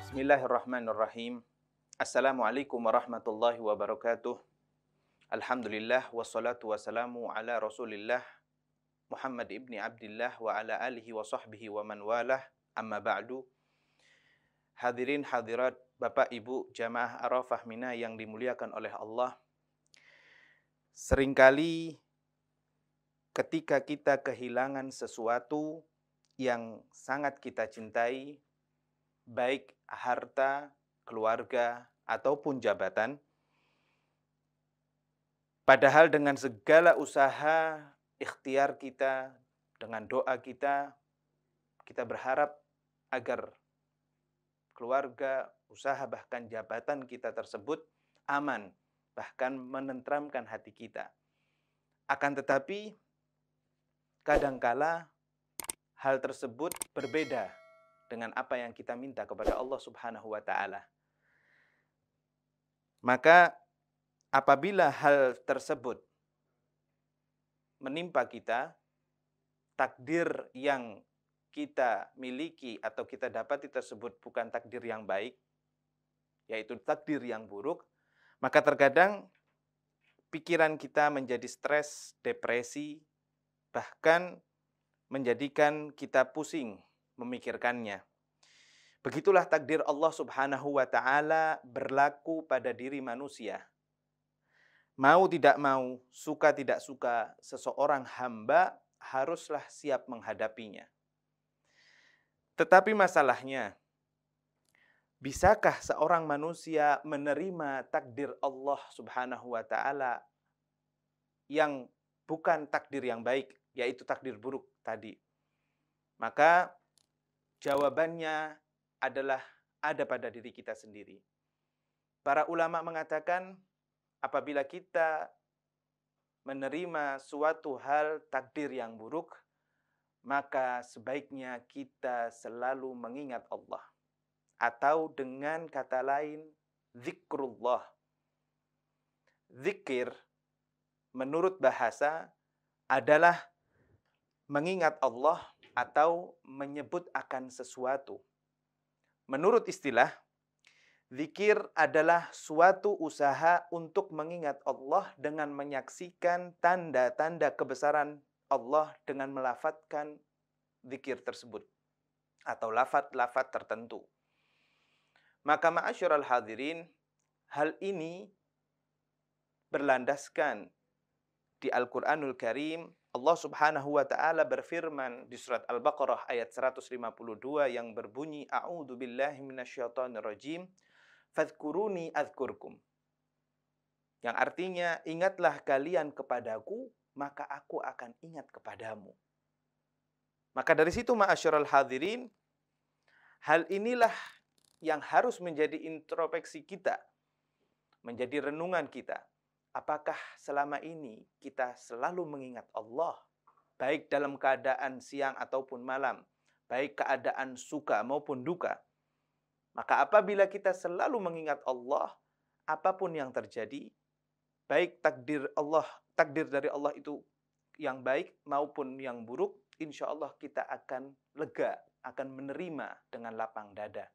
Bismillahirrahmanirrahim. Assalamualaikum warahmatullahi wabarakatuh. Alhamdulillah wassalatu wassalamu ala Rasulillah Muhammad ibni Abdillah wa ala alihi wa sahbihi wa man walah. Amma ba'du. Hadirin hadirat Bapak Ibu jamaah Arafah Mina yang dimuliakan oleh Allah. Seringkali ketika kita kehilangan sesuatu yang sangat kita cintai, baik harta, keluarga, ataupun jabatan, padahal dengan segala usaha, ikhtiar kita, dengan doa kita berharap agar keluarga, usaha, bahkan jabatan kita tersebut aman, bahkan menenteramkan hati kita. Akan tetapi, kadangkala hal tersebut berbeda dengan apa yang kita minta kepada Allah Subhanahu wa Ta'ala. Maka apabila hal tersebut menimpa kita, takdir yang kita miliki atau kita dapati tersebut bukan takdir yang baik, yaitu takdir yang buruk, maka terkadang pikiran kita menjadi stres, depresi, bahkan menjadikan kita pusing memikirkannya. Begitulah takdir Allah Subhanahu wa Ta'ala berlaku pada diri manusia. Mau tidak mau, suka tidak suka, seseorang hamba haruslah siap menghadapinya. Tetapi masalahnya, bisakah seorang manusia menerima takdir Allah Subhanahu wa Ta'ala yang bukan takdir yang baik, yaitu takdir buruk tadi? Maka jawabannya adalah ada pada diri kita sendiri. Para ulama mengatakan, apabila kita menerima suatu hal takdir yang buruk, maka sebaiknya kita selalu mengingat Allah. Atau dengan kata lain, zikrullah. Zikir, menurut bahasa, adalah mengingat Allah atau menyebut akan sesuatu. Menurut istilah, zikir adalah suatu usaha untuk mengingat Allah dengan menyaksikan tanda-tanda kebesaran Allah dengan melafadzkan zikir tersebut atau lafadz-lafadz tertentu. Maka ma'asyiral hadirin, hal ini berlandaskan di Al-Qur'anul Karim. Allah Subhanahu wa Ta'ala berfirman di surat Al-Baqarah ayat 152 yang berbunyi, A'udzu billahi minasyaitonir rajim, fadhkuruni adzkurkum. Yang artinya, ingatlah kalian kepadaku, maka aku akan ingat kepadamu. Maka dari situ ma'asyiral hadirin, hal inilah yang harus menjadi introspeksi kita, menjadi renungan kita. Apakah selama ini kita selalu mengingat Allah, baik dalam keadaan siang ataupun malam, baik keadaan suka maupun duka? Maka apabila kita selalu mengingat Allah, apapun yang terjadi, baik takdir dari Allah itu yang baik maupun yang buruk, insya Allah kita akan lega, akan menerima dengan lapang dada.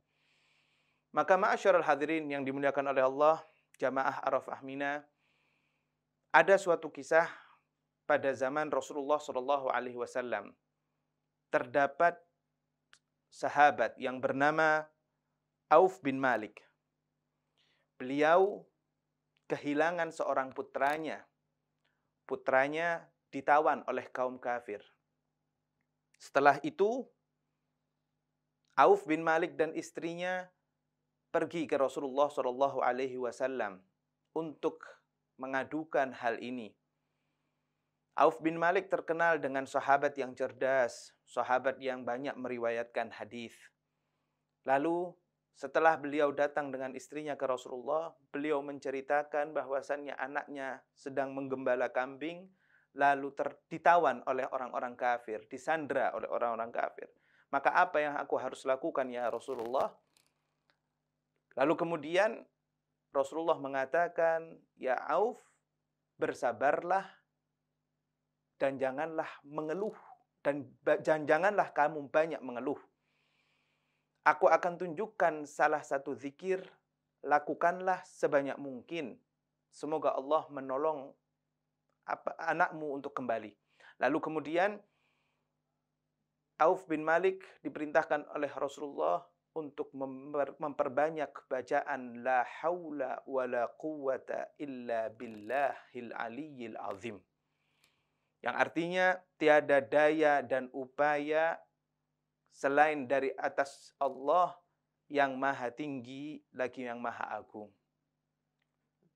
Maka ma'asyiral hadirin yang dimuliakan oleh Allah, jamaah Arafah Mina, ada suatu kisah pada zaman Rasulullah SAW. Terdapat sahabat yang bernama Auf bin Malik. Beliau kehilangan seorang putranya. Putranya ditawan oleh kaum kafir. Setelah itu, Auf bin Malik dan istrinya pergi ke Rasulullah SAW untuk mengadukan hal ini. Auf bin Malik terkenal dengan sahabat yang cerdas, sahabat yang banyak meriwayatkan hadis. Lalu setelah beliau datang dengan istrinya ke Rasulullah, beliau menceritakan bahwasannya anaknya sedang menggembala kambing, lalu ditawan oleh orang-orang kafir, disandra oleh orang-orang kafir. Maka apa yang aku harus lakukan ya Rasulullah? Lalu kemudian Rasulullah mengatakan, ya Auf, bersabarlah dan janganlah mengeluh dan janganlah kamu banyak mengeluh. Aku akan tunjukkan salah satu zikir, lakukanlah sebanyak mungkin. Semoga Allah menolong anakmu untuk kembali. Lalu kemudian Auf bin Malik diperintahkan oleh Rasulullah untuk memperbanyak bacaan la haula wala quwata illa billahil aliyyil azim. Yang artinya tiada daya dan upaya selain dari atas Allah yang maha tinggi lagi yang maha agung.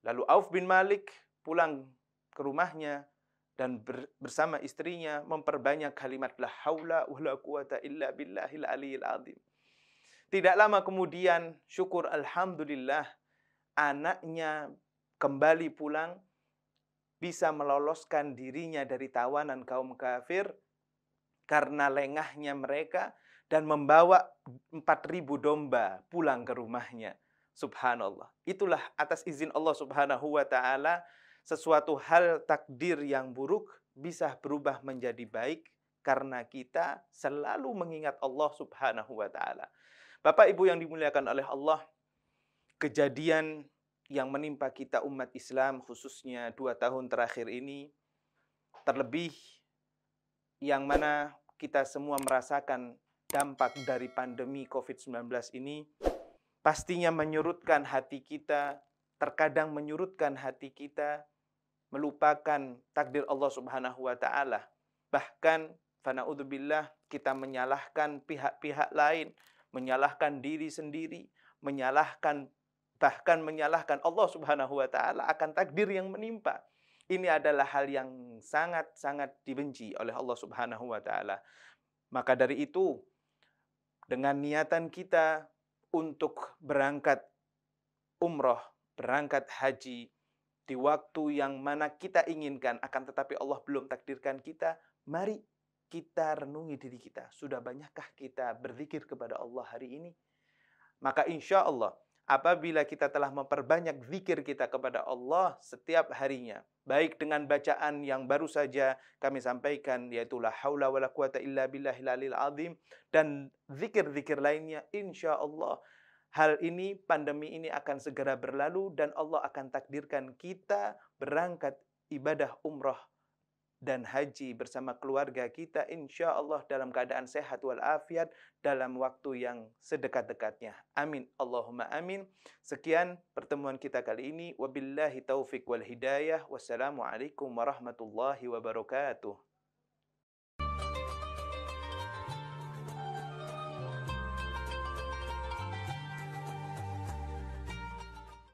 Lalu Auf bin Malik pulang ke rumahnya dan bersama istrinya memperbanyak kalimat la haula wala quwata illa billahil aliyil azim. Tidak lama kemudian, syukur alhamdulillah, anaknya kembali pulang, bisa meloloskan dirinya dari tawanan kaum kafir karena lengahnya mereka dan membawa 4.000 domba pulang ke rumahnya. Subhanallah. Itulah atas izin Allah Subhanahu wa taala, sesuatu hal takdir yang buruk bisa berubah menjadi baik karena kita selalu mengingat Allah Subhanahu wa taala. Bapak Ibu yang dimuliakan oleh Allah, kejadian yang menimpa kita umat Islam khususnya 2 tahun terakhir ini, terlebih yang mana kita semua merasakan dampak dari pandemi COVID-19 ini, pastinya menyurutkan hati kita, terkadang menyurutkan hati kita, melupakan takdir Allah Subhanahu wa taala. Bahkan fana'udzubillah kita menyalahkan pihak-pihak lain, menyalahkan diri sendiri, bahkan menyalahkan Allah Subhanahu wa taala akan takdir yang menimpa. Ini adalah hal yang sangat-sangat dibenci oleh Allah Subhanahu wa taala. Maka dari itu, dengan niatan kita untuk berangkat umroh, berangkat haji di waktu yang mana kita inginkan, akan tetapi Allah belum takdirkan kita, mari kita renungi diri kita. Sudah banyakkah kita berzikir kepada Allah hari ini? Maka insya Allah, apabila kita telah memperbanyak zikir kita kepada Allah setiap harinya, baik dengan bacaan yang baru saja kami sampaikan, yaitu la haula wala quwata illa billahil aliyil azim, dan zikir-zikir lainnya, insya Allah hal ini, pandemi ini akan segera berlalu dan Allah akan takdirkan kita berangkat ibadah umrah dan haji bersama keluarga kita, insya Allah dalam keadaan sehat walafiat dalam waktu yang sedekat-dekatnya. Amin. Allahumma amin. Sekian pertemuan kita kali ini. Wabillahi taufik wal hidayah. Wassalamualaikum warahmatullahi wabarakatuh.